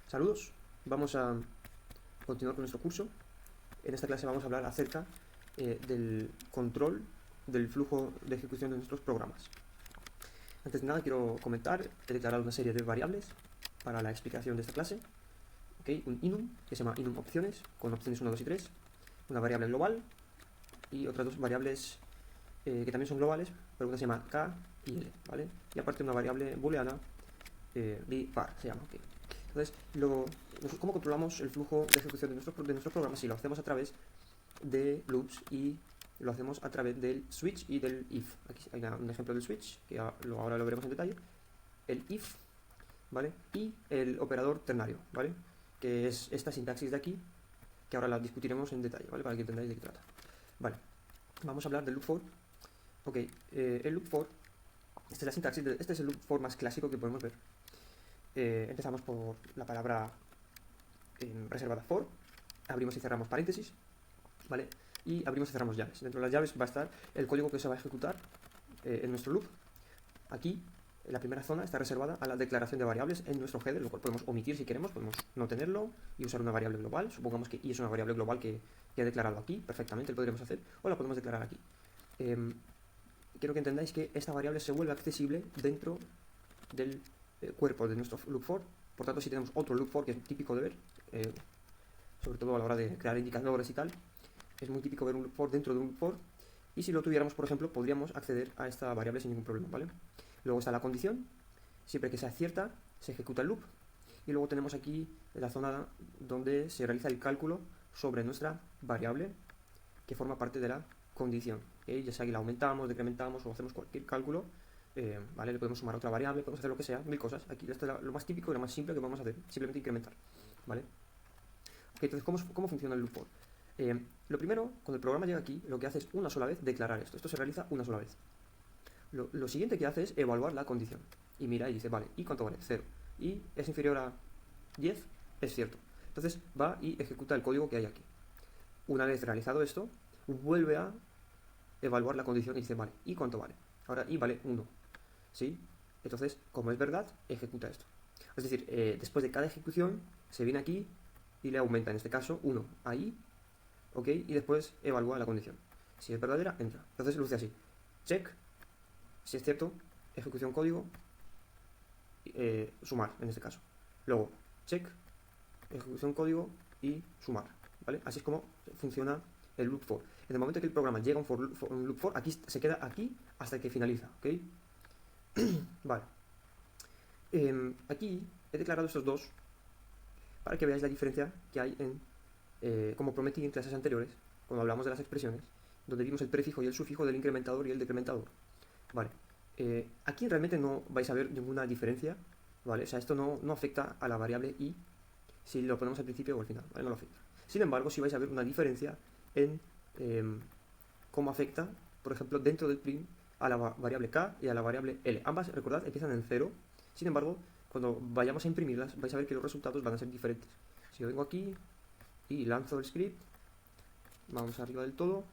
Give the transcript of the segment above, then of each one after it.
Saludos, vamos a continuar con nuestro curso. En esta clase vamos a hablar acerca del control del flujo de ejecución de nuestros programas. Antes de nada quiero comentar, he declarado una serie de variables para la explicación de esta clase. ¿Okay? Un enum, que se llama enum opciones, con opciones 1, 2 y 3, una variable global y otras dos variables que también son globales, pero una se llama k y l, ¿vale? Y aparte una variable booleana, var, se llama, okay. Entonces, ¿cómo controlamos el flujo de ejecución de nuestros programas? Si lo hacemos a través de loops y lo hacemos a través del switch y del if. Aquí hay un ejemplo del switch, que ahora lo veremos en detalle. El if, ¿vale? Y el operador ternario, ¿vale? Que es esta sintaxis de aquí, que ahora la discutiremos en detalle, ¿vale? Para que entendáis de qué trata. Vale, vamos a hablar del loop for. Ok, el loop for, esta es la sintaxis, este es el loop for más clásico que podemos ver. Empezamos por la palabra reservada for, abrimos y cerramos paréntesis, ¿vale? Y abrimos y cerramos llaves. Dentro de las llaves va a estar el código que se va a ejecutar en nuestro loop. Aquí, la primera zona está reservada a la declaración de variables en nuestro header, lo cual podemos omitir si queremos, podemos no tenerlo y usar una variable global. Supongamos que i es una variable global que he declarado aquí, perfectamente lo podríamos hacer, o la podemos declarar aquí. Quiero que entendáis que esta variable se vuelve accesible dentro del cuerpo de nuestro loop for. Por tanto, si tenemos otro loop for, que es típico de ver, sobre todo a la hora de crear indicadores y tal, es muy típico ver un loop for dentro de un loop for, y si lo tuviéramos, por ejemplo, podríamos acceder a esta variable sin ningún problema, ¿vale? Luego está la condición, siempre que sea cierta, se ejecuta el loop, y luego tenemos aquí la zona donde se realiza el cálculo sobre nuestra variable que forma parte de la condición, ¿okay? Ya sea que la aumentamos, decrementamos o hacemos cualquier cálculo, ¿vale? Le podemos sumar otra variable, podemos hacer lo que sea, mil cosas. Aquí esto es lo más típico y lo más simple que podemos hacer, simplemente incrementar, ¿vale? Okay, entonces, ¿cómo funciona el loop for? Lo primero, cuando el programa llega aquí, lo que hace es una sola vez declarar esto. Esto se realiza una sola vez. Lo siguiente que hace es evaluar la condición. Y mira y dice, vale, ¿y cuánto vale? 0. Y es inferior a 10, es cierto. Entonces va y ejecuta el código que hay aquí. Una vez realizado esto, vuelve a evaluar la condición y dice, vale, ¿y cuánto vale? Ahora i vale 1. ¿Sí? Entonces, como es verdad, ejecuta esto. Es decir, después de cada ejecución, se viene aquí y le aumenta, en este caso, 1 a i, ¿ok? Y después evalúa la condición. Si es verdadera, entra. Entonces luce así. Check, si es cierto, ejecución código, sumar, en este caso. Luego, check, ejecución código y sumar, ¿vale? Así es como funciona el loop for. En el momento que el programa llega a un loop for, aquí se queda aquí hasta que finaliza, ¿ok? Vale. Aquí he declarado estos dos para que veáis la diferencia que hay en, como prometí en clases anteriores, cuando hablamos de las expresiones, donde vimos el prefijo y el sufijo del incrementador y el decrementador. Vale. Aquí realmente no vais a ver ninguna diferencia, ¿vale? O sea, esto no afecta a la variable i si lo ponemos al principio o al final, ¿vale? No lo afecta. Sin embargo, sí vais a ver una diferencia en cómo afecta, por ejemplo, dentro del print a la variable k y a la variable l. Ambas, recordad, empiezan en 0. Sin embargo, cuando vayamos a imprimirlas, vais a ver que los resultados van a ser diferentes. Si yo vengo aquí y lanzo el script, vamos arriba del todo,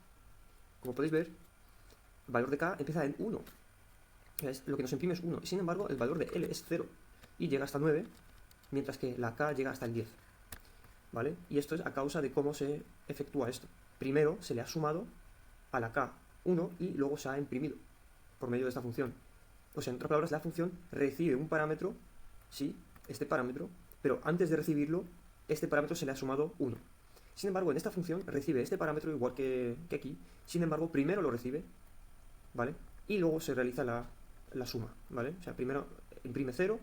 como podéis ver, el valor de k empieza en 1. Lo que nos imprime es 1. Y sin embargo, el valor de l es 0. Y llega hasta 9, mientras que la k llega hasta el 10. ¿Vale? Y esto es a causa de cómo se efectúa esto. Primero se le ha sumado a la k 1 y luego se ha imprimido por medio de esta función. O sea, en otras palabras, la función recibe un parámetro, sí, este parámetro, pero antes de recibirlo, este parámetro se le ha sumado 1. Sin embargo, en esta función recibe este parámetro igual que aquí. Sin embargo, primero lo recibe, ¿vale? Y luego se realiza la suma, ¿vale? O sea, primero imprime 0,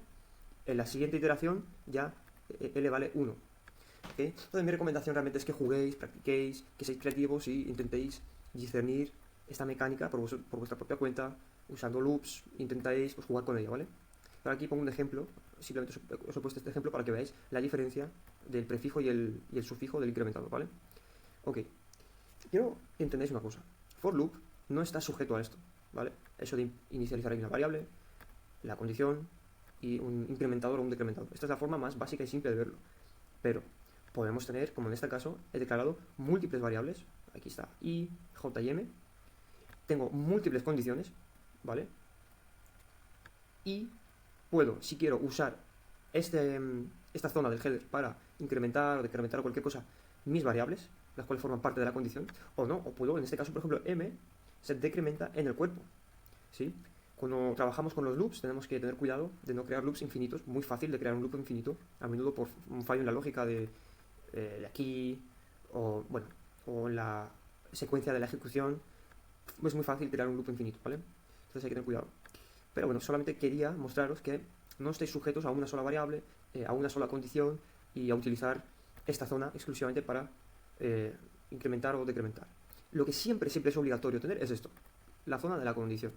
en la siguiente iteración ya l vale 1. ¿Okay? Entonces mi recomendación realmente es que juguéis, practiquéis, que seáis creativos y intentéis discernir esta mecánica por vuestra propia cuenta, usando loops, intentáis pues, jugar con ella, ¿vale? Ahora aquí pongo un ejemplo, simplemente os he puesto este ejemplo para que veáis la diferencia del prefijo y el sufijo del incrementador, ¿vale? Ok, quiero que entendáis una cosa. For loop no está sujeto a esto, ¿vale? Eso de inicializar ahí una variable, la condición y un incrementador o un decrementador. Esta es la forma más básica y simple de verlo. Pero podemos tener, como en este caso, he declarado múltiples variables. Aquí está i, j y m. Tengo múltiples condiciones, ¿vale? Y puedo, si quiero, usar este esta zona del header para incrementar o decrementar o cualquier cosa mis variables, las cuales forman parte de la condición, o no, o puedo, en este caso, por ejemplo, m se decrementa en el cuerpo, ¿sí? Cuando trabajamos con los loops tenemos que tener cuidado de no crear loops infinitos, muy fácil de crear un loop infinito, a menudo por un fallo en la lógica de aquí, o bueno, o en la secuencia de la ejecución, es muy fácil crear un loop infinito, ¿vale? Entonces hay que tener cuidado. Pero bueno, solamente quería mostraros que no estáis sujetos a una sola variable, a una sola condición y a utilizar esta zona exclusivamente para incrementar o decrementar. Lo que siempre es obligatorio tener es esto, la zona de la condición.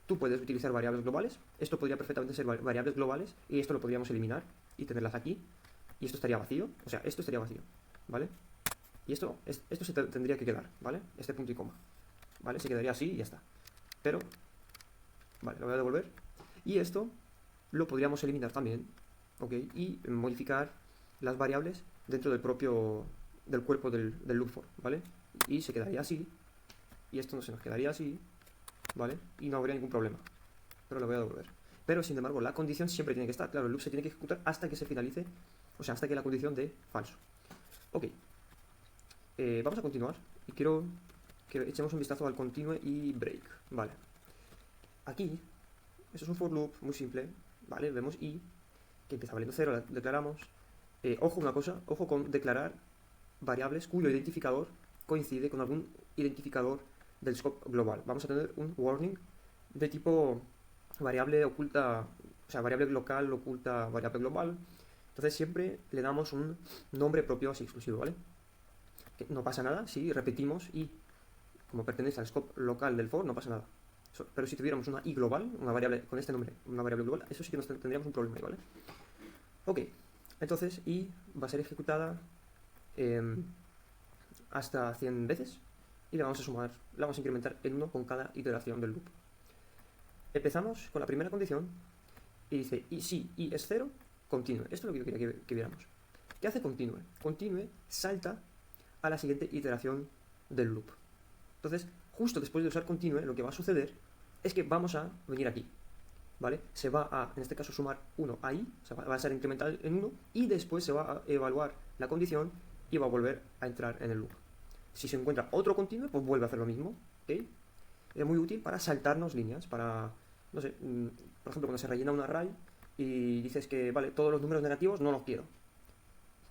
Tú puedes utilizar variables globales, esto podría perfectamente ser variables globales y esto lo podríamos eliminar y tenerlas aquí y esto estaría vacío, o sea, esto estaría vacío, ¿vale? Y esto se tendría que quedar, ¿vale? Este punto y coma, ¿vale? Se quedaría así y ya está. Pero, vale, lo voy a devolver. Y esto lo podríamos eliminar también, ¿ok? Y modificar las variables dentro del cuerpo del loop for, ¿vale? Y se quedaría así, y esto no se nos quedaría así, ¿vale? Y no habría ningún problema. Pero lo voy a devolver. Pero, sin embargo, la condición siempre tiene que estar. Claro, el loop se tiene que ejecutar hasta que se finalice, o sea, hasta que la condición dé falso. Ok. Vamos a continuar. Y quiero que echemos un vistazo al continue y break. Vale. Aquí, esto es un for loop muy simple. Vale, vemos i, que empieza valiendo 0, la declaramos. Ojo una cosa, ojo con declarar variables cuyo identificador coincide con algún identificador del scope global. Vamos a tener un warning de tipo variable oculta, o sea, variable local oculta variable global. Entonces siempre le damos un nombre propio así exclusivo, ¿vale? Que no pasa nada si repetimos y como pertenece al scope local del for, no pasa nada. Pero si tuviéramos una i global, una variable con este nombre, una variable global, eso sí que tendríamos un problema, ¿vale? Ok, entonces i va a ser ejecutada hasta 100 veces y le vamos a sumar, le vamos a incrementar en 1 con cada iteración del loop. Empezamos con la primera condición y dice, y si i es 0, continue. Esto es lo que yo quería que viéramos. ¿Qué hace continue? Continue salta a la siguiente iteración del loop. Entonces, justo después de usar continue, lo que va a suceder es que vamos a venir aquí, ¿vale? Se va a, en este caso, sumar 1 a i, o sea, va a ser incremental en 1, y después se va a evaluar la condición y va a volver a entrar en el loop. Si se encuentra otro continue, pues vuelve a hacer lo mismo, ¿ok? Es muy útil para saltarnos líneas, para, no sé, por ejemplo, cuando se rellena un array y dices que, vale, todos los números negativos no los quiero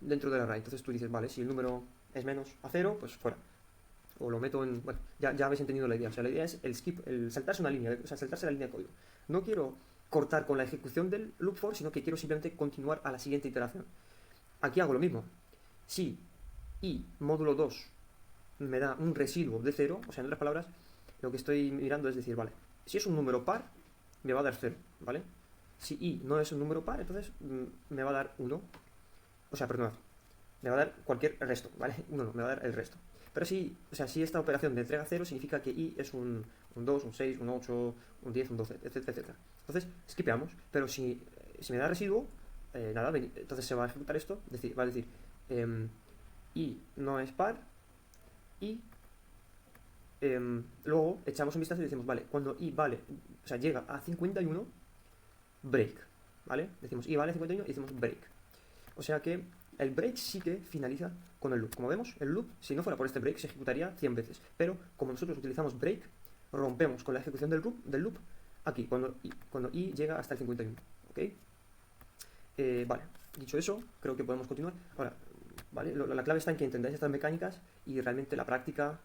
dentro del array. Entonces tú dices, vale, si el número es menos a 0, pues fuera. O lo meto en, bueno, ya habéis entendido la idea. O sea, la idea es el skip, el saltarse una línea, o sea, saltarse la línea de código. No quiero cortar con la ejecución del loop for, sino que quiero simplemente continuar a la siguiente iteración. Aquí hago lo mismo. Si i módulo 2 me da un residuo de 0, o sea, en otras palabras, lo que estoy mirando es decir, vale, si es un número par, me va a dar 0, ¿vale? Si i no es un número par, entonces me va a dar 1. O sea, perdón, me va a dar cualquier resto, ¿vale? 1 no, me va a dar el resto. Pero si, o sea, si esta operación de entrega 0 significa que i es un 2, un 6, un 8, un 10, un 12, etcétera, etcétera. Entonces, skipeamos, pero si me da residuo, nada, entonces se va a ejecutar esto, va a decir i no es par y luego echamos un vistazo y decimos, vale, cuando i vale, o sea, llega a 51, break, ¿vale? Decimos i vale 51 y decimos break. O sea que el break sí que finaliza con el loop. Como vemos, el loop, si no fuera por este break, se ejecutaría 100 veces. Pero como nosotros utilizamos break, rompemos con la ejecución del loop aquí, cuando i llega hasta el 51. ¿Ok? Vale, dicho eso, creo que podemos continuar. Ahora, ¿vale? La clave está en que entendáis estas mecánicas y realmente la práctica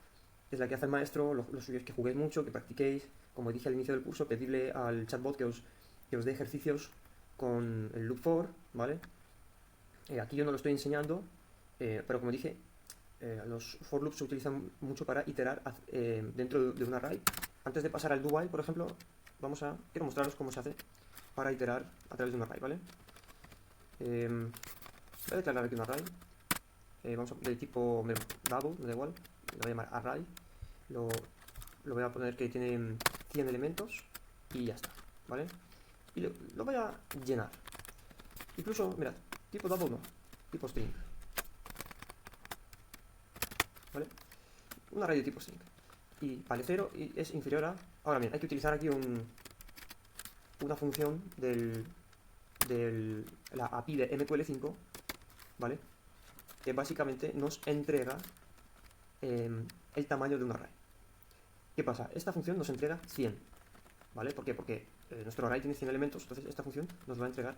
es la que hace el maestro. Lo suyo es que juguéis mucho, que practiquéis. Como dije al inicio del curso, pedirle al chatbot que os dé ejercicios con el loop for, ¿vale? Aquí yo no lo estoy enseñando, pero como dije, los for loops se utilizan mucho para iterar dentro de un array. Antes de pasar al do while, por ejemplo, quiero mostraros cómo se hace para iterar a través de un array, ¿vale? Voy a declarar aquí un array, del tipo double, me da igual, lo voy a llamar array, lo voy a poner que tiene 100 elementos y ya está, ¿vale? Y lo voy a llenar. Incluso, mirad, tipo double no, tipo string, ¿vale? Un array de tipo string. Y vale 0 y es inferior a... Ahora bien, hay que utilizar aquí una función la API de MQL5 ¿vale? Que básicamente nos entrega el tamaño de un array. ¿Qué pasa? Esta función nos entrega 100, ¿vale? ¿Por qué? Porque nuestro array tiene 100 elementos, entonces esta función nos va a entregar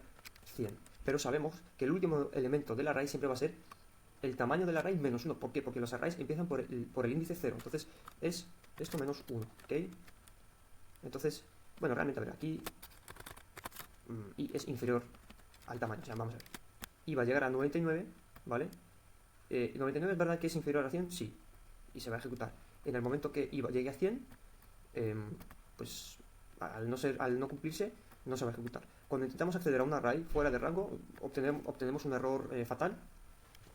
100. Pero sabemos que el último elemento del array siempre va a ser el tamaño del array menos 1. ¿Por qué? Porque los arrays empiezan por el índice 0. Entonces es esto menos 1, ¿ok? Entonces, bueno, realmente, a ver, aquí y es inferior al tamaño, o sea, vamos a ver. Y va a llegar a 99, ¿vale? 99 es verdad que es inferior a 100, sí. Y se va a ejecutar. En el momento que i llegue a 100, pues al no cumplirse, no se va a ejecutar. Cuando intentamos acceder a un array fuera de rango, obtenemos un error fatal.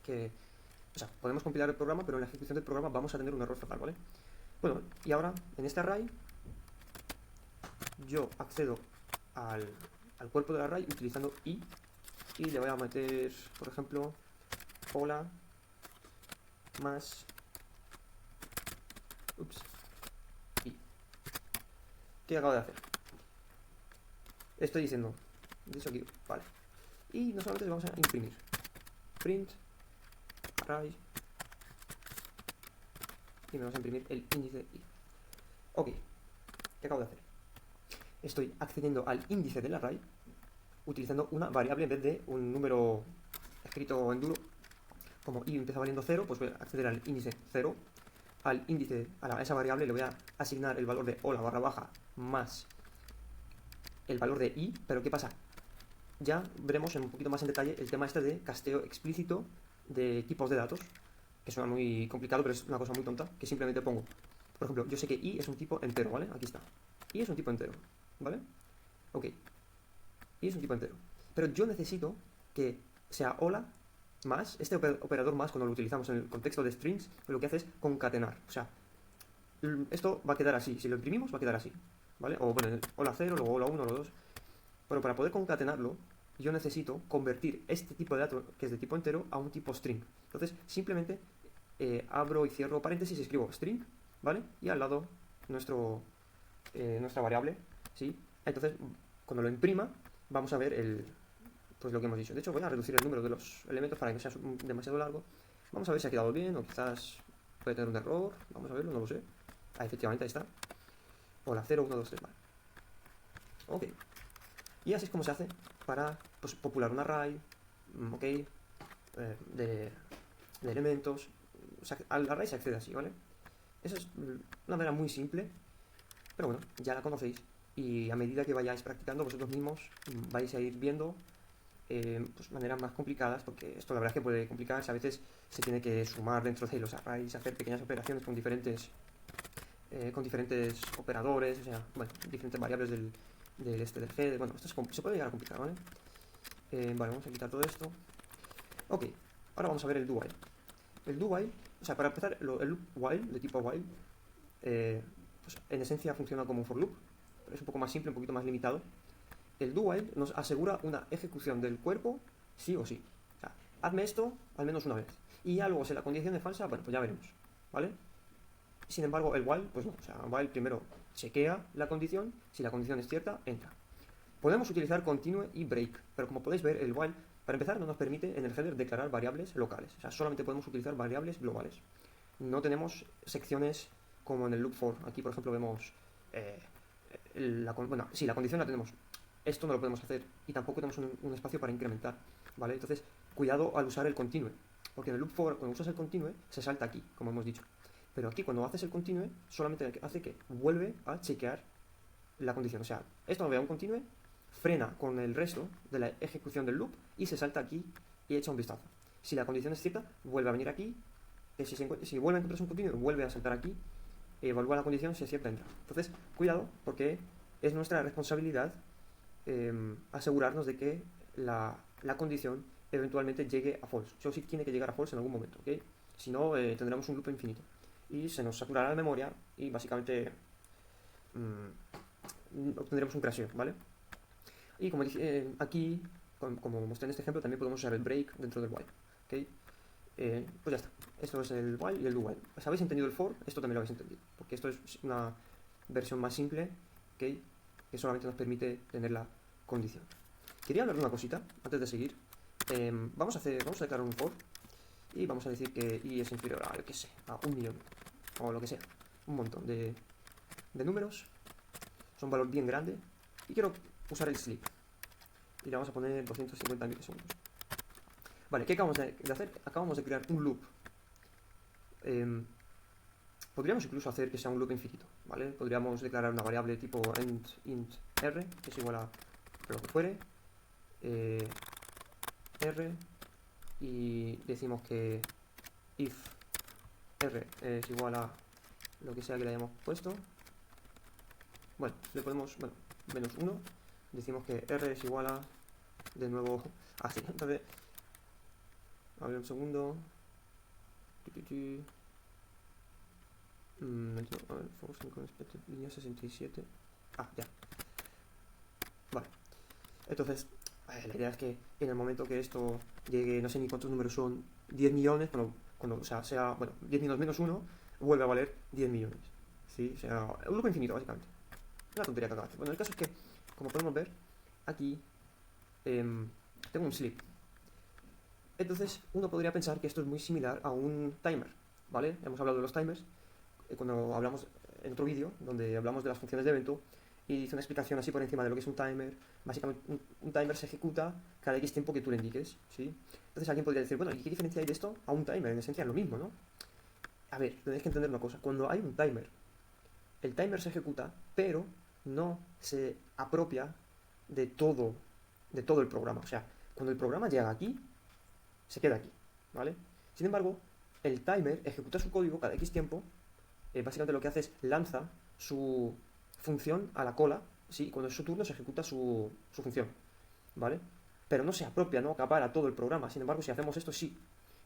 O sea, podemos compilar el programa, pero en la ejecución del programa vamos a tener un error fatal, ¿vale? Bueno, y ahora, en este array, yo accedo al cuerpo del array utilizando i, y le voy a meter, por ejemplo, hola más i. ¿Qué acabo de hacer? Estoy diciendo, dicho aquí, vale. Y no solamente le vamos a imprimir print array y me vamos a imprimir el índice i. Ok, ¿qué acabo de hacer? Estoy accediendo al índice del array utilizando una variable en vez de un número escrito en duro. Como i empieza valiendo 0, pues voy a acceder al índice 0. Al índice, a esa variable le voy a asignar el valor de hola barra baja más el valor de i. Pero ¿qué pasa? Ya veremos un poquito más en detalle el tema este de casteo explícito de tipos de datos, que suena muy complicado, pero es una cosa muy tonta, que simplemente pongo, por ejemplo, yo sé que i es un tipo entero, ¿vale? Aquí está. I es un tipo entero, ¿vale? Ok. I es un tipo entero. Pero yo necesito que sea hola más, este operador más, cuando lo utilizamos en el contexto de strings, lo que hace es concatenar. O sea, esto va a quedar así. Si lo imprimimos, va a quedar así, ¿vale? O bueno, hola 0, luego hola 1, hola 2. Bueno, para poder concatenarlo, yo necesito convertir este tipo de dato, que es de tipo entero, a un tipo string. Entonces, simplemente abro y cierro paréntesis y escribo string, ¿vale? Y al lado nuestra variable, ¿sí? Entonces, cuando lo imprima, vamos a ver pues lo que hemos dicho. De hecho, voy a reducir el número de los elementos para que no sea demasiado largo. Vamos a ver si ha quedado bien o quizás puede tener un error. Vamos a verlo, no lo sé. Ah, efectivamente, ahí está. Hola, 0, 1, 2, 3, vale. Ok. Y así es como se hace para pues, popular un array, ok, de elementos. O sea, al array se accede así, ¿vale? Eso es una manera muy simple, pero bueno, ya la conocéis. Y a medida que vayáis practicando vosotros mismos, vais a ir viendo pues maneras más complicadas, porque esto la verdad es que puede complicarse. A veces se tiene que sumar dentro de los arrays, hacer pequeñas operaciones con diferentes operadores, o sea, bueno, diferentes variables del header. Bueno, esto se puede llegar a complicar, ¿vale? Vale, vamos a quitar todo esto. Ok, ahora vamos a ver el do while. El do while, o sea, para empezar, el loop while, de tipo while, pues en esencia funciona como un for loop, pero es un poco más simple, un poquito más limitado. El do while nos asegura una ejecución del cuerpo sí o sí. O sea, hazme esto al menos una vez. Y ya luego, si la condición es falsa, bueno, pues ya veremos, ¿vale? Sin embargo, el while, pues no. O sea, while primero chequea la condición, si la condición es cierta, entra. Podemos utilizar continue y break, pero como podéis ver, el while, para empezar, no nos permite en el header declarar variables locales. O sea, solamente podemos utilizar variables globales. No tenemos secciones como en el loop for. Aquí, por ejemplo, vemos bueno, sí, la condición la tenemos. Esto no lo podemos hacer y tampoco tenemos un espacio para incrementar, ¿vale? Entonces, cuidado al usar el continue, porque en el loop for, cuando usas el continue, se salta aquí, como hemos dicho. Pero aquí, cuando haces el continue, solamente hace que vuelve a chequear la condición. O sea, esto no vea un continue, frena con el resto de la ejecución del loop y se salta aquí y echa un vistazo. Si la condición es cierta, vuelve a venir aquí. Si vuelve a encontrarse un continue, vuelve a saltar aquí, evalúa la condición, si es cierta, entra. Entonces, cuidado, porque es nuestra responsabilidad asegurarnos de que la condición eventualmente llegue a false. Sí tiene que llegar a false en algún momento, ¿ok? Si no, tendremos un loop infinito y se nos saturará la memoria y básicamente obtendremos un crasheo, ¿vale? Y como dije aquí, como mostré en este ejemplo, también podemos usar el break dentro del while, ¿ok? Pues ya está. Esto es el while y el do while. Si habéis entendido el for, esto también lo habéis entendido, porque esto es una versión más simple, ¿ok? Que solamente nos permite tener la condición. Quería hablar de una cosita antes de seguir, vamos a declarar un for y vamos a decir que i es inferior a, yo qué sé, a 1.000.000 o lo que sea, un montón de números, es un valor bien grande y quiero usar el sleep y le vamos a poner 250 milisegundos. Vale, ¿qué acabamos de hacer? Acabamos de crear un loop. Podríamos incluso hacer que sea un loop infinito, ¿vale? Podríamos declarar una variable tipo int r, que es igual a lo que fuere, r, y decimos que if r es igual a lo que sea que le hayamos puesto. Bueno, le podemos, bueno, menos 1, decimos que r es igual a, de nuevo, así. Entonces, a ver un segundo. A ver, for sync expected línea 67. Ah, ya. Vale. Entonces, la idea es que en el momento que esto llegue, no sé ni cuántos números son, 10 millones, cuando o sea, bueno, 10 millones menos 1, vuelve a valer 10 millones. ¿Sí? O sea, un loop infinito, básicamente. Una tontería que acabo de hacer. Bueno, el caso es que, como podemos ver, aquí tengo un sleep. Entonces, uno podría pensar que esto es muy similar a un timer, ¿vale? Hemos hablado de los timers cuando hablamos en otro vídeo, donde hablamos de las funciones de evento, y hice una explicación así por encima de lo que es un timer. Básicamente, un timer se ejecuta cada X tiempo que tú le indiques, ¿sí? Entonces alguien podría decir, bueno, ¿y qué diferencia hay de esto a un timer? En esencia es lo mismo, ¿no? A ver, tenéis que entender una cosa. Cuando hay un timer, el timer se ejecuta, pero no se apropia de todo el programa. O sea, cuando el programa llega aquí, se queda aquí, ¿vale? Sin embargo, el timer ejecuta su código cada X tiempo. Básicamente lo que hace es lanza su función a la cola, ¿sí? Cuando es su turno se ejecuta su función, ¿vale? Pero no se apropia, no acapara todo el programa. Sin embargo, si hacemos esto, sí.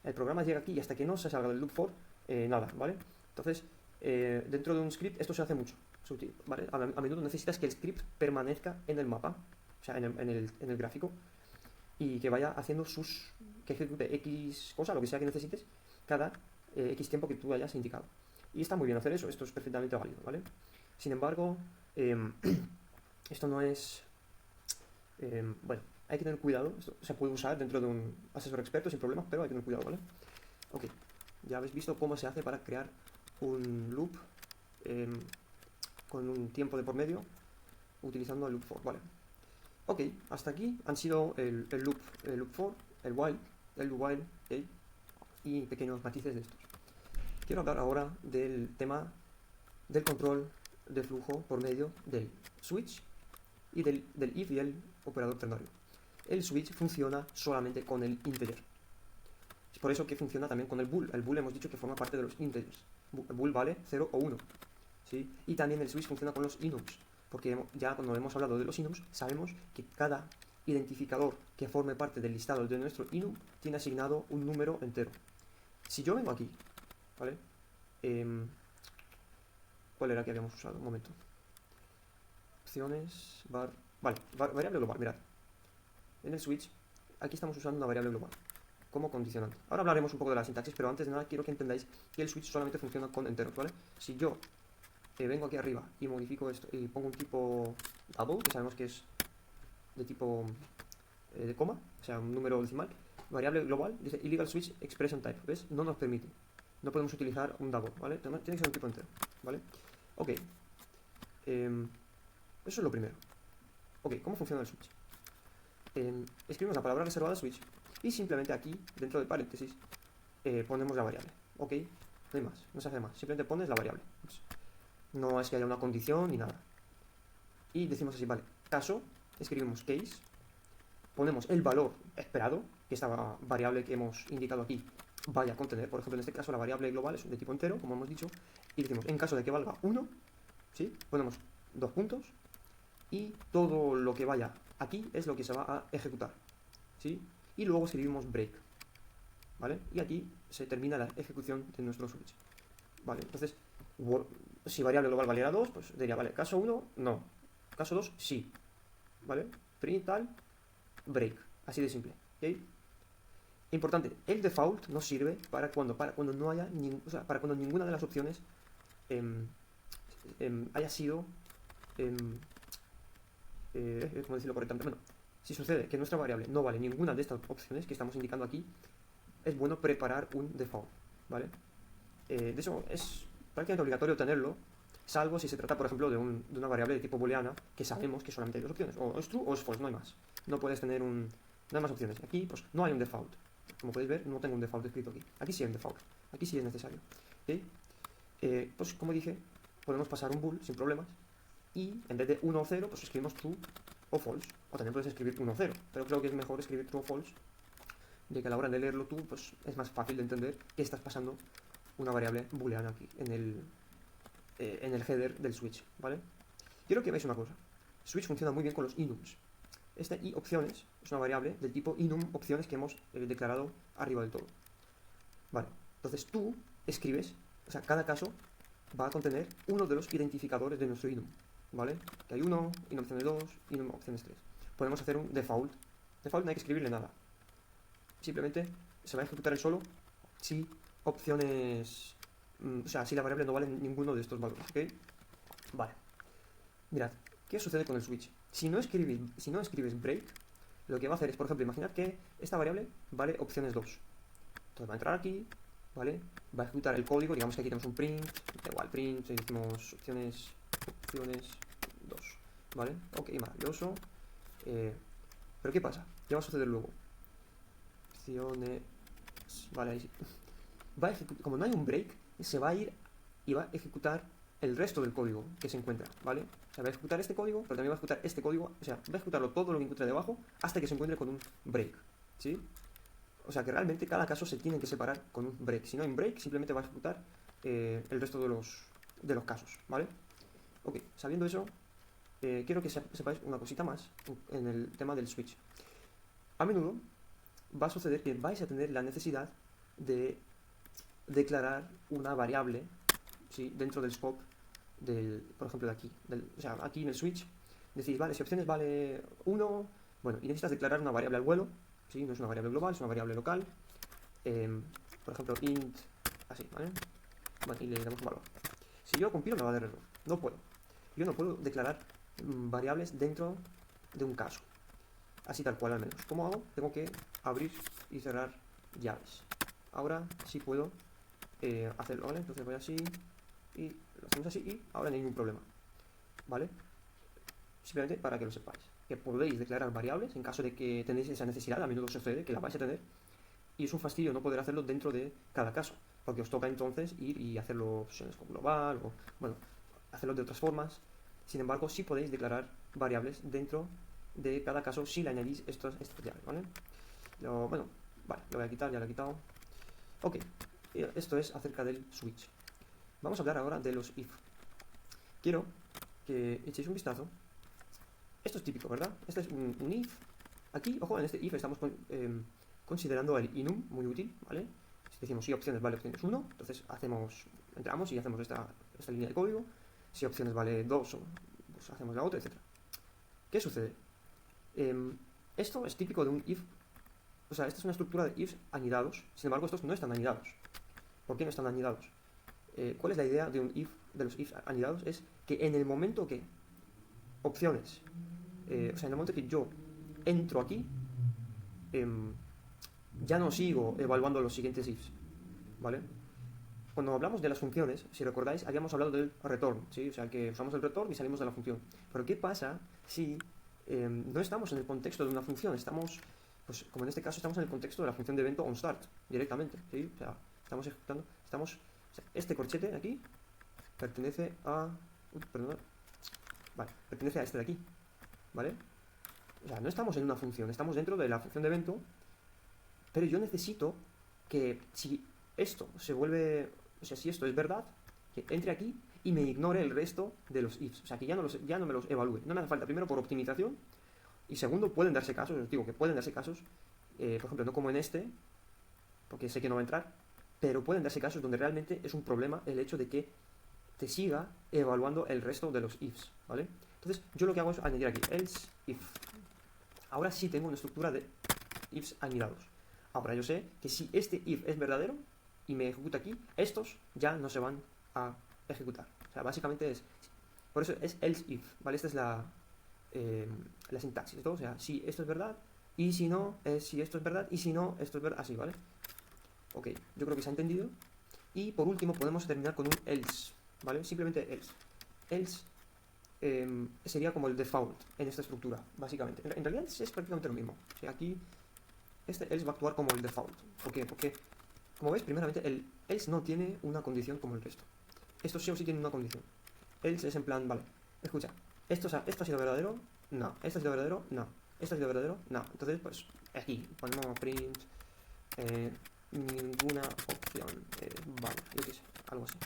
El programa llega aquí y hasta que no se salga del loop for, nada, ¿vale? Entonces, dentro de un script esto se hace mucho, ¿vale? A menudo necesitas que el script permanezca en el mapa, o sea, en el gráfico, y que vaya haciendo que ejecute X cosa, lo que sea que necesites, cada X tiempo que tú hayas indicado. Y está muy bien hacer eso, esto es perfectamente válido, ¿vale? Sin embargo, esto no es... bueno, hay que tener cuidado, esto se puede usar dentro de un asesor experto sin problemas, pero hay que tener cuidado, ¿vale? Ok, ya habéis visto cómo se hace para crear un loop con un tiempo de por medio utilizando el loop for, ¿vale? Ok, hasta aquí han sido el loop for, el while, ¿okay? Y pequeños matices de estos. Quiero hablar ahora del tema del control de flujo por medio del switch y del if y el operador ternario. El switch funciona solamente con el integer. Es por eso que funciona también con el bool. El bool hemos dicho que forma parte de los integers. El bool vale 0 o 1. ¿Sí? Y también el switch funciona con los enums. Porque ya cuando hemos hablado de los enums, sabemos que cada identificador que forme parte del listado de nuestro enum tiene asignado un número entero. Si yo vengo aquí, ¿vale? ¿Cuál era que habíamos usado? Un momento. Opciones, vale, variable global, mirad. En el switch, aquí estamos usando una variable global como condicionante. Ahora hablaremos un poco de la sintaxis, pero antes de nada quiero que entendáis que el switch solamente funciona con enteros, ¿vale? Si yo vengo aquí arriba y modifico esto y pongo un tipo double, que sabemos que es de tipo de coma, o sea, un número decimal, variable global, dice illegal switch expression type, ¿ves? No nos permite. No podemos utilizar un double, ¿vale? Tiene que ser un tipo entero, ¿vale? Ok. Eso es lo primero. Ok, ¿cómo funciona el switch? Escribimos la palabra reservada switch y simplemente aquí, dentro de paréntesis, ponemos la variable. Ok, no hay más, no se hace más. Simplemente pones la variable. No es que haya una condición ni nada. Y decimos así, vale, caso, escribimos case, ponemos el valor esperado, que esta variable que hemos indicado aquí vaya a contener. Por ejemplo, en este caso la variable global es de tipo entero, como hemos dicho, y decimos, en caso de que valga 1, ¿sí? Ponemos 2 puntos y todo lo que vaya aquí es lo que se va a ejecutar, ¿sí? Y luego escribimos break, ¿vale? Y aquí se termina la ejecución de nuestro switch, ¿vale? Entonces, si variable global valiera 2, pues diría, vale, caso 1, no. Caso 2, sí, ¿vale? Print tal, break, así de simple, ¿ok? Importante, el default nos sirve para cuando no haya para cuando ninguna de las opciones haya sido ¿cómo decirlo correctamente? Bueno, Si sucede que nuestra variable no vale ninguna de estas opciones que estamos indicando aquí, es bueno preparar un default, ¿vale? De hecho, es prácticamente obligatorio tenerlo, salvo si se trata, por ejemplo, de una variable de tipo booleana que sabemos que solamente hay dos opciones, o es true o es false, no hay más. No puedes tener no hay más opciones. Aquí, pues, no hay un default. Como podéis ver, no tengo un default escrito aquí. Aquí sí hay un default. Aquí sí es necesario. ¿Okay? Pues, como dije, podemos pasar un bool sin problemas y en vez de 1 o 0, pues escribimos true o false. O también puedes escribir 1 o 0, pero creo que es mejor escribir true o false, de que a la hora de leerlo tú, pues es más fácil de entender que estás pasando una variable booleana aquí en el header del switch, ¿vale? Quiero que veáis una cosa. Switch funciona muy bien con los enums. Esta i opciones es una variable del tipo enum opciones que hemos declarado arriba del todo. Vale, entonces tú escribes, o sea, cada caso va a contener uno de los identificadores de nuestro enum, ¿vale? Que hay uno, enum opciones 2, enum opciones 3. Podemos hacer un default. Default no hay que escribirle nada. Simplemente se va a ejecutar el solo si opciones, o sea, si la variable no vale ninguno de estos valores, ¿ok? Vale. Mirad, ¿qué sucede con el switch? Si no escribes break, lo que va a hacer es, por ejemplo, imaginad que esta variable vale opciones 2. Entonces va a entrar aquí, ¿vale? Va a ejecutar el código, digamos que aquí tenemos un print, da igual, print, y decimos opciones 2, ¿vale? Ok, maravilloso. Pero ¿qué pasa? ¿Qué va a suceder luego? Opciones, vale, ahí sí. Como no hay un break, se va a ir y va a ejecutar el resto del código que se encuentra, ¿vale? O sea, va a ejecutar este código, pero también va a ejecutar este código, o sea, va a ejecutarlo todo lo que encuentre debajo hasta que se encuentre con un break, ¿sí? O sea, que realmente cada caso se tiene que separar con un break. Si no hay un break, simplemente va a ejecutar el resto de los casos, ¿vale? Ok, sabiendo eso, quiero que sepáis una cosita más en el tema del switch. A menudo va a suceder que vais a tener la necesidad de declarar una variable, ¿sí?, dentro del scope por ejemplo, de aquí. O sea, aquí en el switch decís, vale, si opciones vale 1, bueno, y necesitas declarar una variable al vuelo, ¿sí? No es una variable global, es una variable local. Por ejemplo, int, así, ¿vale? Bueno, y le damos un valor. Si yo compilo me va a dar error. No puedo. Yo no puedo declarar variables dentro de un caso. Así tal cual al menos. ¿Cómo hago? Tengo que abrir y cerrar llaves. Ahora sí puedo hacerlo, ¿vale? Entonces voy así y lo hacemos así y ahora no hay ningún problema, ¿vale? Simplemente para que lo sepáis, que podéis declarar variables en caso de que tenéis esa necesidad. A menudo sucede que la vais a tener y es un fastidio no poder hacerlo dentro de cada caso, porque os toca entonces ir y hacerlo pues, con global o, bueno, hacerlo de otras formas. Sin embargo, sí podéis declarar variables dentro de cada caso si le añadís estas llaves, ¿vale? Bueno, vale, lo voy a quitar, ya lo he quitado. Ok, esto es acerca del switch. Vamos a hablar ahora de los if. Quiero que echéis un vistazo. Esto es típico, ¿verdad? Este es un if. Aquí, ojo, en este if estamos considerando el enum, muy útil, ¿vale? Si decimos si opciones vale opciones 1, entonces entramos y hacemos esta línea de código. Si opciones vale 2, pues hacemos la otra, etc. ¿Qué sucede? Esto es típico de un if. O sea, esta es una estructura de ifs anidados. Sin embargo, estos no están anidados. ¿Por qué no están anidados? ¿Cuál es la idea de un if, de los ifs anidados? Es que en el momento que opciones, o sea, en el momento que yo entro aquí, ya no sigo evaluando los siguientes ifs, ¿vale? Cuando hablamos de las funciones, si recordáis, habíamos hablado del return, ¿sí? O sea, que usamos el return y salimos de la función. Pero ¿qué pasa si no estamos en el contexto de una función? Estamos, pues como en este caso, estamos en el contexto de la función de evento onStart, directamente, ¿sí? O sea, estamos ejecutando, o sea, este corchete de aquí pertenece a... perdón, vale, pertenece a este de aquí, ¿vale? O sea, no estamos en una función, estamos dentro de la función de evento, pero yo necesito que si esto se vuelve, o sea, si esto es verdad, que entre aquí y me ignore el resto de los ifs, o sea, que ya no me los evalúe. No me hace falta, primero, por optimización, y segundo, pueden darse casos, os digo que pueden darse casos, por ejemplo, no como en este, porque sé que no va a entrar, pero pueden darse casos donde realmente es un problema el hecho de que te siga evaluando el resto de los ifs, ¿vale? Entonces, yo lo que hago es añadir aquí else if. Ahora sí tengo una estructura de ifs anidados. Ahora yo sé que si este if es verdadero y me ejecuta aquí, estos ya no se van a ejecutar. O sea, básicamente es... Por eso es else if, ¿vale? Esta es la la sintaxis de todo, o sea, si esto es verdad, y si no, es si esto es verdad, y si no, esto es verdad, así, ¿vale? Ok, yo creo que se ha entendido. Y por último podemos terminar con un else, ¿vale? Simplemente else. Else sería como el default en esta estructura, básicamente. En realidad es prácticamente lo mismo. O sea, aquí este else va a actuar como el default. ¿Por qué? Porque, como ves, primeramente el else no tiene una condición como el resto. Esto sí o sí tiene una condición. Else es en plan, vale, escucha, esto ha sido verdadero, no. Esto ha sido verdadero, no. Esto ha sido verdadero, no. Entonces, pues, aquí ponemos print ninguna opción. Vale, yo qué sé, algo así.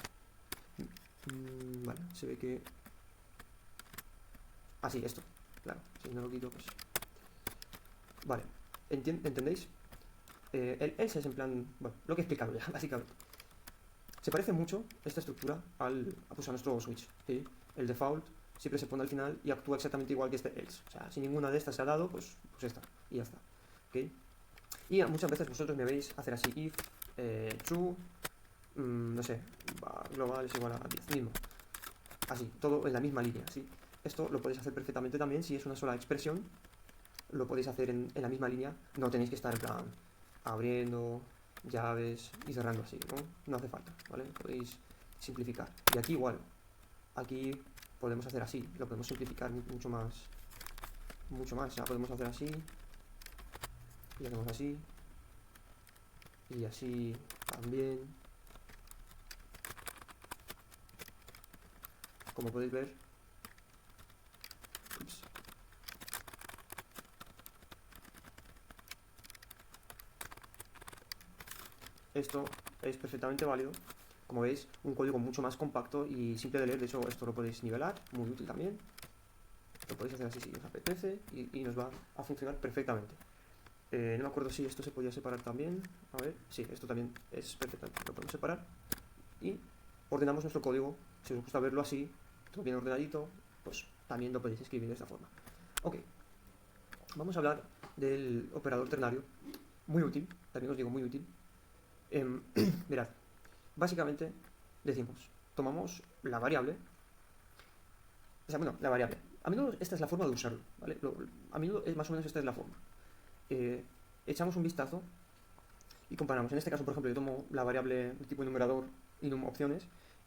Vale, se ve que... Ah, sí, esto, claro, si no lo quito, pues... Vale, ¿entendéis? El else es en plan, bueno, lo que he explicado ya, básicamente. Se parece mucho esta estructura a nuestro switch, ¿sí? El default siempre se pone al final y actúa exactamente igual que este else. O sea, si ninguna de estas se ha dado, pues esta, y ya está, ¿ok? Y muchas veces vosotros me veis hacer así, if true, no sé, global es igual a 10, mismo. Así, todo en la misma línea, ¿sí? Esto lo podéis hacer perfectamente también si es una sola expresión, lo podéis hacer en la misma línea, no tenéis que estar en plan abriendo llaves y cerrando así, ¿no? No hace falta, ¿vale? Podéis simplificar. Y aquí igual, aquí podemos hacer así, lo podemos simplificar mucho más, o sea, podemos hacer así, y hacemos así, y así también. Como podéis ver, ups, esto es perfectamente válido. Como veis, un código mucho más compacto y simple de leer. De hecho, esto lo podéis nivelar, muy útil también. Lo podéis hacer así si os apetece y nos va a funcionar perfectamente. No me acuerdo si esto se podía separar también. A ver, sí, esto también es perfectamente. Lo podemos separar y ordenamos nuestro código. Si os gusta verlo así, todo bien ordenadito, pues también lo podéis escribir de esta forma. Ok, vamos a hablar del operador ternario. Muy útil, también os digo muy útil. Mirad, básicamente decimos, tomamos la variable, o sea, bueno, la variable. A menudo esta es la forma de usarlo, ¿vale? A menudo es más o menos esta es la forma. Echamos un vistazo y comparamos. En este caso, por ejemplo, yo tomo la variable de tipo enumerador enum opciones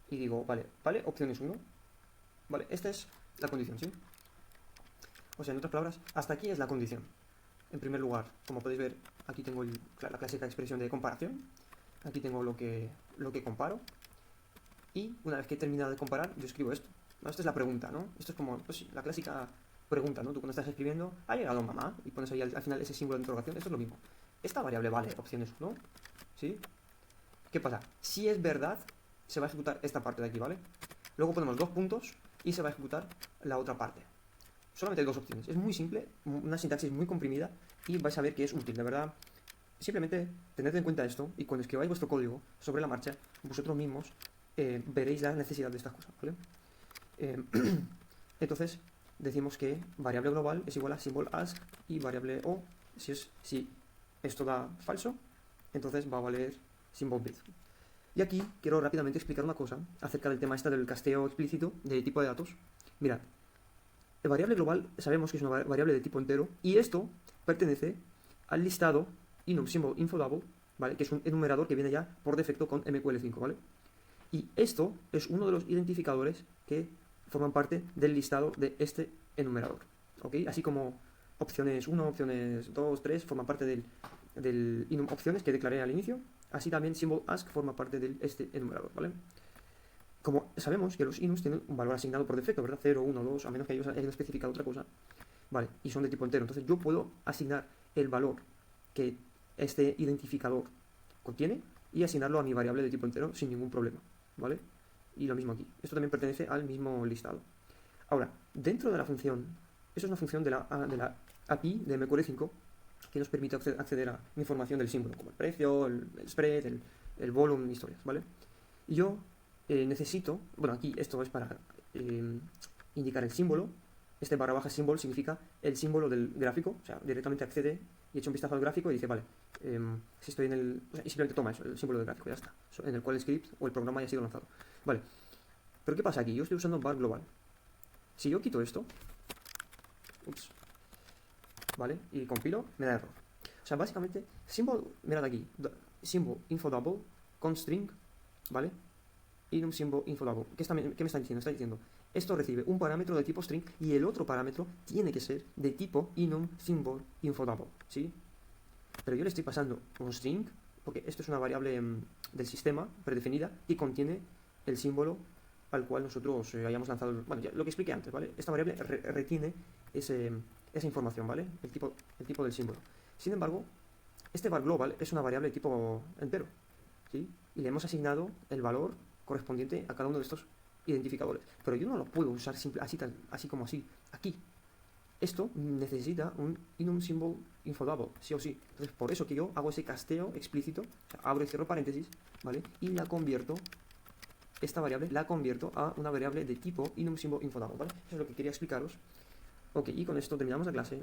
y digo, vale, opciones 1, vale, esta es la condición, ¿sí? O sea, en otras palabras, hasta aquí es la condición. En primer lugar, como podéis ver, aquí tengo la clásica expresión de comparación. Aquí tengo lo que comparo. Y una vez que he terminado de comparar, yo escribo esto. ¿No? Esta es la pregunta, ¿no? Esto es como pues, la clásica pregunta, ¿no? Tú cuando estás escribiendo, ¿ha llegado mamá? Y pones ahí al final ese símbolo de interrogación. Esto es lo mismo. Esta variable vale opciones 1, ¿sí? ¿Qué pasa? Si es verdad, se va a ejecutar esta parte de aquí, ¿vale? Luego ponemos 2 puntos y se va a ejecutar la otra parte. Solamente hay 2 opciones. Es muy simple, una sintaxis muy comprimida y vais a ver que es útil, de verdad. Simplemente tened en cuenta esto y cuando escribáis vuestro código sobre la marcha, vosotros mismos veréis la necesidad de estas cosas, ¿vale? Entonces, decimos que variable global es igual a symbol ask y variable o, si esto da falso, entonces va a valer symbol bit. Y aquí quiero rápidamente explicar una cosa acerca del tema del casteo explícito de tipo de datos. Mirad, la variable global sabemos que es una variable de tipo entero y esto pertenece al listado enum symbol info double, ¿vale? Que es un enumerador que viene ya por defecto con MQL5, ¿vale? Y esto es uno de los identificadores que forman parte del listado de este enumerador, ¿ok? Así como opciones 1, opciones 2, 3 forman parte del enum opciones que declaré al inicio, así también symbol ask forma parte de este enumerador, ¿vale? Como sabemos que los enums tienen un valor asignado por defecto, ¿verdad? 0, 1, 2, a menos que ellos hayan especificado otra cosa, ¿vale? Y son de tipo entero, entonces yo puedo asignar el valor que este identificador contiene y asignarlo a mi variable de tipo entero sin ningún problema, ¿vale? Y lo mismo aquí. Esto también pertenece al mismo listado. Ahora, dentro de la función, eso es una función de la API de MQL5 que nos permite acceder a información del símbolo, como el precio, el spread, el volumen, historias, ¿vale? Y yo necesito, bueno, aquí esto es para indicar el símbolo. Este barra baja symbol significa el símbolo del gráfico, o sea, directamente accede y echa un vistazo al gráfico y dice, vale, si estoy en el... O sea, y simplemente toma eso, el símbolo del gráfico, ya está, en el cual el script o el programa haya sido lanzado. Vale, pero ¿qué pasa aquí? Yo estoy usando var global. Si yo quito esto, Ups. ¿Vale? Y compilo, me da error. O sea, básicamente, symbol, mirad aquí, symbol info double con string, ¿vale? Enum symbol info double. ¿Qué me está diciendo? Está diciendo, esto recibe un parámetro de tipo string y el otro parámetro tiene que ser de tipo enum symbol info double, ¿sí? Pero yo le estoy pasando un string, porque esto es una variable del sistema predefinida y contiene el símbolo al cual nosotros hayamos lanzado. Bueno, ya lo que expliqué antes, ¿vale? Esta variable retiene esa información, ¿vale? El tipo del símbolo. Sin embargo, este var global es una variable de tipo entero, ¿sí? Y le hemos asignado el valor correspondiente a cada uno de estos identificadores. Pero yo no lo puedo usar así como así, aquí. Esto necesita un enum symbol info double, sí o sí. Entonces, por eso que yo hago ese casteo explícito, o sea, abro y cierro paréntesis, ¿vale? Y esta variable la convierto a una variable de tipo enum symbol info double, ¿vale? Eso es lo que quería explicaros. Ok, y con esto terminamos la clase.